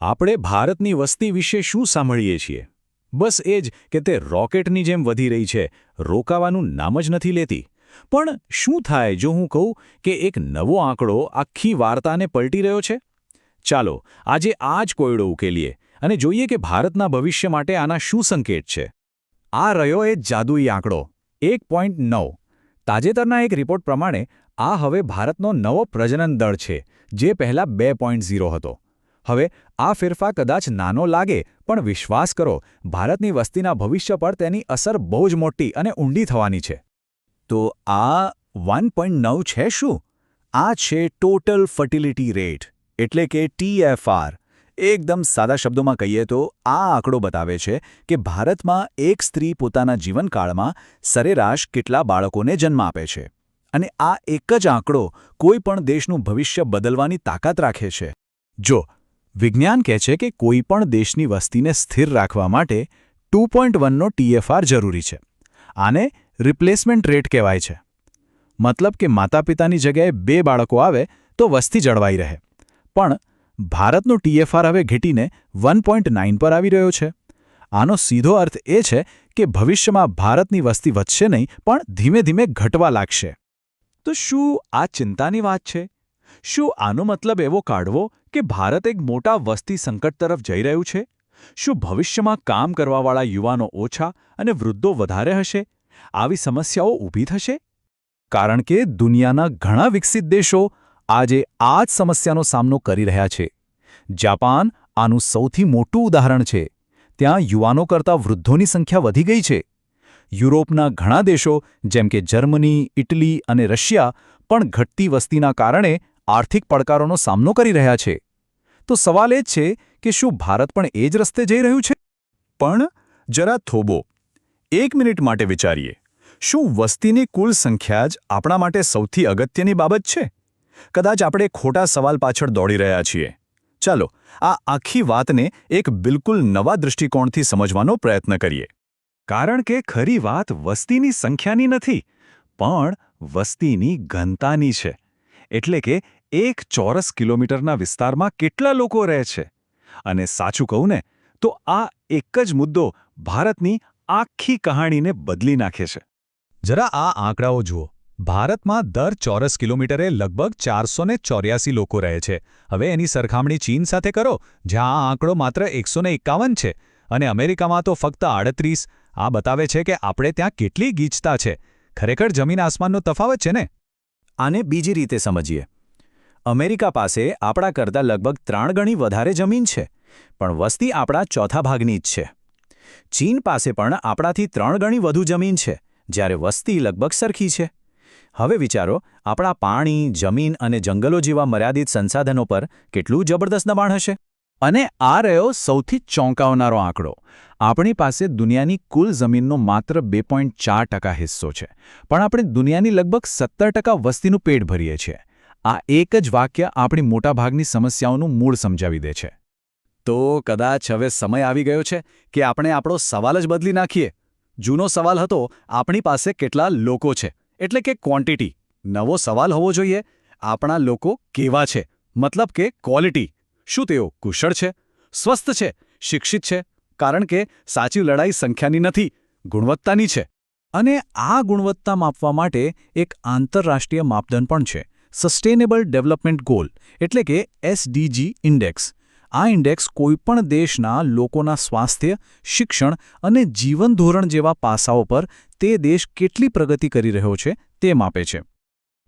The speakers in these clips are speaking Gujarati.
આપણે ભારતની વસ્તી વિશે શું સાંભળીએ છીએ? બસ એ જ કે તે રોકેટની જેમ વધી રહી છે, રોકાવાનું નામ જ નથી લેતી. પણ શું થાય જો હું કહું કે એક નવો આંકડો આખી વાર્તાને પલટી રહ્યો છે? ચાલો આજે આ જ કોયડો ઉકેલીએ અને જોઈએ કે ભારતના ભવિષ્ય માટે આના શું સંકેત છે. આ રહ્યો એ જાદુઈ આંકડો 1.9. તાજેતરના એક રિપોર્ટ પ્રમાણે આ હવે ભારતનો નવો પ્રજનન દર છે, જે પહેલાં 2.0 હતો. હવે આ ફેરફાર કદાચ નાનો લાગે, પણ વિશ્વાસ કરો, ભારતની વસ્તીના ભવિષ્ય પર તેની અસર બહુ જ મોટી અને ઊંડી થવાની છે. તો આ 1.9 છે શું? આ છે ટોટલ ફર્ટિલિટી રેટ, એટલે કે TFR. એકદમ સાદા શબ્દોમાં કહીએ તો આ આંકડો બતાવે છે કે ભારતમાં એક સ્ત્રી પોતાના જીવનકાળમાં સરેરાશ કેટલા બાળકોને જન્મ આપે છે. અને આ એક જ આંકડો કોઈ પણ દેશનું ભવિષ્ય બદલવાની તાકાત રાખે છે. જો વિજ્ઞાન કહે છે કે કોઈ પણ દેશની વસ્તીને સ્થિર રાખવા માટે 2.1નો TFR જરૂરી છે. આને રિપ્લેસમેન્ટ રેટ કહેવાય છે. મતલબ કે માતાપિતાની જગ્યાએ 2 બાળકો આવે તો વસ્તી જળવાઈ રહે. પણ ભારતનો TFR હવે ઘટીને 1.9 પર આવી રહ્યો છે. આનો સીધો અર્થ એ છે કે ભવિષ્યમાં ભારતની વસ્તી વધશે નહીં, પણ ધીમે ધીમે ઘટવા લાગશે. તો શું આ ચિંતાની વાત છે? શું આનો મતલબ એવો કાઢવો કે ભારત એક મોટા વસ્તી સંકટ તરફ જઈ રહ્યું છે? શું ભવિષ્યમાં કામ કરવાવાળા યુવાનો ઓછા અને વૃદ્ધો વધારે હશે? આવી સમસ્યાઓ ઊભી થશે? કારણ કે દુનિયાના ઘણા વિકસિત દેશો આજે આ જ સમસ્યાનો સામનો કરી રહ્યા છે. જાપાન આનું સૌથી મોટું ઉદાહરણ છે. ત્યાં યુવાનો કરતાં વૃદ્ધોની સંખ્યા વધી ગઈ છે. યુરોપના ઘણા દેશો જેમ કે જર્મની, ઇટલી અને રશિયા પણ ઘટતી વસ્તીના કારણે આર્થિક પડકારોનો સામનો કરી રહ્યા છે. તો સવાલ એ જ છે કે શું ભારત પણ એ જ રસ્તે જઈ રહ્યું છે? પણ જરા થોભો. 1 મિનિટ માટે વિચારીએ. શું વસ્તીની કુલ સંખ્યા જ આપણા માટે સૌથી અગત્યની બાબત છે? કદાચ આપણે ખોટા સવાલ પાછળ દોડી રહ્યા છીએ. ચાલો આ આખી વાતને એક બિલકુલ નવા દૃષ્ટિકોણથી સમજવાનો પ્રયત્ન કરીએ. કારણ કે ખરી વાત વસ્તીની સંખ્યાની નથી, પણ વસ્તીની ઘનતાની છે. એટલે કે 1 ચોરસ કિલોમીટરના વિસ્તારમાં કેટલા લોકો રહે છે. અને સાચું કહું ને તો આ એક જ મુદ્દો ભારતની આખી કહાણીને બદલી નાખે છે. જરા આ આંકડાઓ જુઓ. ભારતમાં દર ચોરસ કિલોમીટરે લગભગ 484 લોકો રહે છે. હવે એની સરખામણી ચીન સાથે કરો, જ્યાં આ આંકડો માત્ર 151 છે. અને અમેરિકામાં તો ફક્ત 38. આ બતાવે છે કે આપણે ત્યાં કેટલી ગીચતા છે. ખરેખર જમીન આસમાનનો તફાવત છે ને? આને બીજી રીતે સમજીએ. અમેરિકા પાસે આપણા કરતાં લગભગ 3 ગણી વધારે જમીન છે, પણ વસ્તી આપણા ચોથા ભાગની જ છે. ચીન પાસે પણ આપણાથી 3 ગણી વધુ જમીન છે, જ્યારે વસ્તી લગભગ સરખી છે. હવે વિચારો, આપણા પાણી, જમીન અને જંગલો જેવા મર્યાદિત સંસાધનો પર કેટલું જબરદસ્ત દબાણ હશે. અને આ રહ્યો સૌથી ચોંકાવનારો આંકડો. આપણી પાસે દુનિયાની કુલ જમીનનો માત્ર 2.4% હિસ્સો છે, પણ આપણે દુનિયાની લગભગ 17% વસ્તીનું પેટ ભરીએ છીએ. આ એક જ વાક્ય આપણી મોટાભાગની સમસ્યાઓનું મૂળ સમજાવી દે છે. તો કદાચ હવે સમય આવી ગયો છે કે આપણે આપણો સવાલ જ બદલી નાખીએ. જૂનો સવાલ હતો આપણી પાસે કેટલા લોકો છે, એટલે કે ક્વોન્ટિટી. નવો સવાલ હોવો જોઈએ આપણા લોકો કેવા છે, મતલબ કે ક્વોલિટી. શું તેઓ કુશળ છે, સ્વસ્થ છે, શિક્ષિત છે? કારણ કે સાચી લડાઈ સંખ્યાની નથી, ગુણવત્તાની છે. અને આ ગુણવત્તા માપવા માટે એક આંતરરાષ્ટ્રીય માપદંડ પણ છે, સસ્ટેનેબલ ડેવલપમેન્ટ ગોલ, એટલે કે SDG ઇન્ડેક્સ. આ ઇન્ડેક્સ કોઈપણ દેશના લોકોના સ્વાસ્થ્ય, શિક્ષણ અને જીવન ધોરણ જેવા પાસાઓ પર તે દેશ કેટલી પ્રગતિ કરી રહ્યો છે તે માપે છે.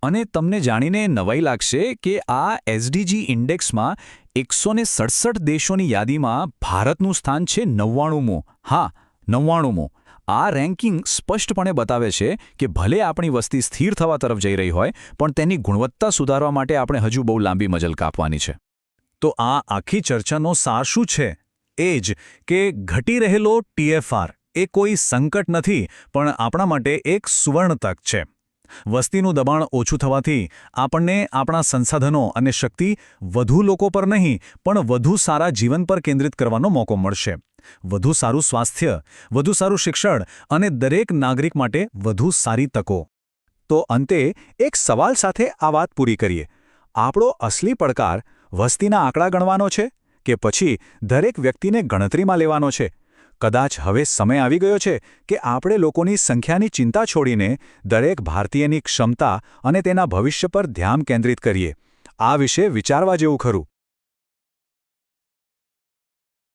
અને તમને જાણીને નવાઈ લાગશે કે આ SDG ઇન્ડેક્સમાં 167 દેશોની યાદીમાં ભારતનું સ્થાન છે 99મું. હા, 99મું. આ રેન્કિંગ સ્પષ્ટપણે બતાવે છે કે ભલે આપણી વસ્તી સ્થિર થવા તરફ જઈ રહી હોય, પણ તેની ગુણવત્તા સુધારવા માટે આપણે હજુ બહુ લાંબી મજલ કાપવાની છે. તો આ આખી ચર્ચાનો સાર શું છે? એ જ કે ઘટી રહેલો TFR એ કોઈ સંકટ નથી, પણ આપણા માટે એક સુવર્ણ તક છે. વસ્તીનું દબાણ ઓછું થવાથી આપણને આપણા સંસાધનો અને શક્તિ વધુ લોકો પર નહીં, પણ વધુ સારા જીવન પર કેન્દ્રિત કરવાનો મોકો મળશે. વધુ સારું સ્વાસ્થ્ય, વધુ સારું શિક્ષણ અને દરેક નાગરિક માટે વધુ સારી તકો. તો અંતે એક સવાલ સાથે આ વાત પૂરી કરીએ. આપણો અસલી પડકાર વસ્તીના આંકડા ગણવાનો છે કે પછી દરેક વ્યક્તિને ગણતરીમાં લેવાનો છે? કદાચ હવે સમય આવી ગયો છે કે આપણે લોકોની સંખ્યાની ચિંતા છોડીને દરેક ભારતીયની ક્ષમતા અને તેના ભવિષ્ય પર ધ્યાન કેન્દ્રિત કરીએ. આ વિશે વિચારવા જેવું ખરું.